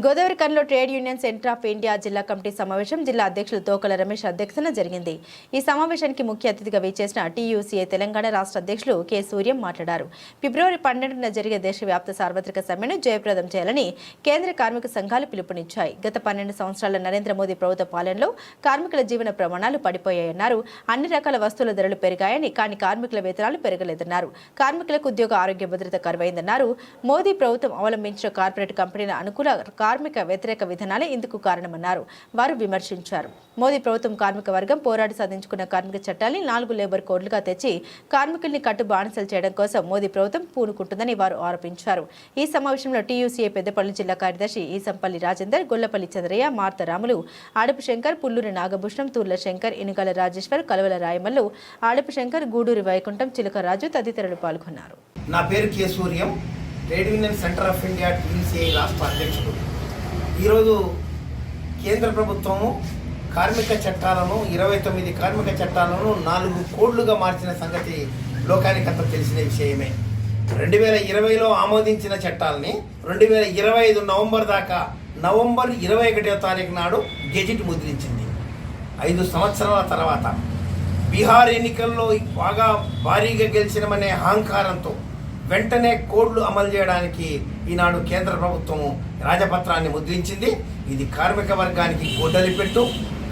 గోదావరి కన్లో trade union centre of India జిల్లా కమిటీ సమావేశం జిల్లా అధ్యక్షులు తోకల రమేష్ అధ్యక్షతన జరిగింది. ఈ సమావేశానికి ముఖ్య అతిథిగా విచ్చేసిన టీయూసీఏ తెలంగాణ రాష్ట్ర అధ్యక్షులు కె సూర్యం మాట్లాడారు. ఫిబ్రవరి 12న జరిగే దేశవ్యాప్త సార్వత్రిక సమ్మెను జయప్రదం చేయాలని కేంద్ర కార్మిక సంఘాలు పిలుపునిచ్చాయి. గత 12 సంవత్సరాల నరేంద్ర మోదీ ప్రభుత్వ పాలనలో కార్మికుల జీవన ప్రమాణాలు పడిపోయాయన్నారు. అన్ని రకాల వస్తువుల ధరలు పెరిగాయని, కానీ కార్మికుల వేతనాలు పెరగలేదన్నారు. కార్మికులకు ఉద్యోగ ఆరోగ్య భద్రత కరువైందన్నారు. మోదీ ప్రభుత్వం అవలంబించిన కార్పొరేట్ కంపెనీల అనుకూల కార్మిక వ్యతిరేక విధానాలే ఇందుకు కారణమన్నారు. వారు విమర్శించారు. మోదీ ప్రభుత్వం కార్మిక వర్గం పోరాడి సాధించుకున్న కార్మిక చట్టాన్ని 4 లేబర్ కోడ్లుగా తెచ్చి కార్మికుల్ని కట్టు బానిసలు చేయడం కోసం మోదీ ప్రభుత్వం పూనుకుంటుందని వారు ఆరోపించారు. ఈ సమావేశంలో టీయూసీఏ పెద్దపల్లి జిల్లా కార్యదర్శి ఈసంపల్లి రాజేందర్, గొల్లపల్లి చంద్రయ్య, మార్తరాములు, ఆడపు శంకర్, పుల్లూరి నాగభూషణం, తూర్ల శంకర్, ఇనుగల రాజేశ్వర్, కలవల రాయమల్లు, ఆడపు శంకర్, గూడూరి వైకుంఠం, చిలకరాజు తదితరులు పాల్గొన్నారు. నా పేరు K Suryam, trade union centre of India TUCI రాష్ట్ర అధ్యక్షుడు. ఈరోజు కేంద్ర ప్రభుత్వము కార్మిక చట్టాలను 29 కార్మిక చట్టాలను 4 కోడ్లుగా మార్చిన సంగతి లోకానికంతా తెలిసిన విషయమే. 2020లో ఆమోదించిన చట్టాలని 2025 నవంబర్ దాకా నవంబర్ 21వ తారీఖు నాడు గెజిట్ ముద్రించింది. 5 సంవత్సరాల తర్వాత బీహార్ ఎన్నికల్లో బాగా భారీగా గెలిచినమనే అహంకారంతో వెంటనే కోడ్లు అమలు చేయడానికి ఈనాడు కేంద్ర ప్రభుత్వము రాజపత్రాన్ని ముద్రించింది. ఇది కార్మిక వర్గానికి గొడ్డలిపెట్టు.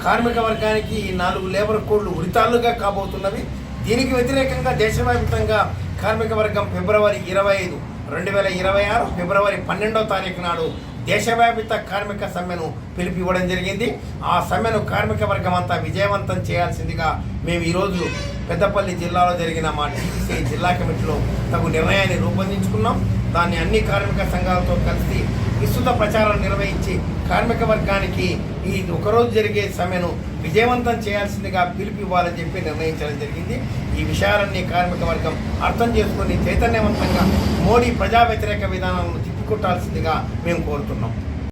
కార్మిక వర్గానికి ఈ 4 లేబర్ కోడ్లు ఉరితాళ్లుగా కాబోతున్నవి. దీనికి వ్యతిరేకంగా దేశవ్యాప్తంగా కార్మిక వర్గం ఫిబ్రవరి 25, 2026 ఫిబ్రవరి 12వ తారీఖు నాడు దేశవ్యాప్త కార్మిక సమ్మెను పిలుపివ్వడం జరిగింది. ఆ సమ్మెను కార్మిక వర్గం అంతా విజయవంతం చేయాల్సిందిగా మేము ఈరోజు పెద్దపల్లి జిల్లాలో జరిగిన మా టీయూసీఐ జిల్లా కమిటీలో తగు నిర్ణయాన్ని రూపొందించుకున్నాం. దాన్ని అన్ని కార్మిక సంఘాలతో కలిసి విస్తృత ప్రచారం నిర్వహించి కార్మిక వర్గానికి ఈ ఒకరోజు జరిగే సమ్మెను విజయవంతం చేయాల్సిందిగా పిలుపివ్వాలని చెప్పి నిర్ణయించడం జరిగింది. ఈ విషయాలన్నీ కార్మిక వర్గం అర్థం చేసుకుని చైతన్యవంతంగా మోడీ ప్రజా వ్యతిరేక విధానాలను తిప్పికొట్టాల్సిందిగా మేము కోరుతున్నాం.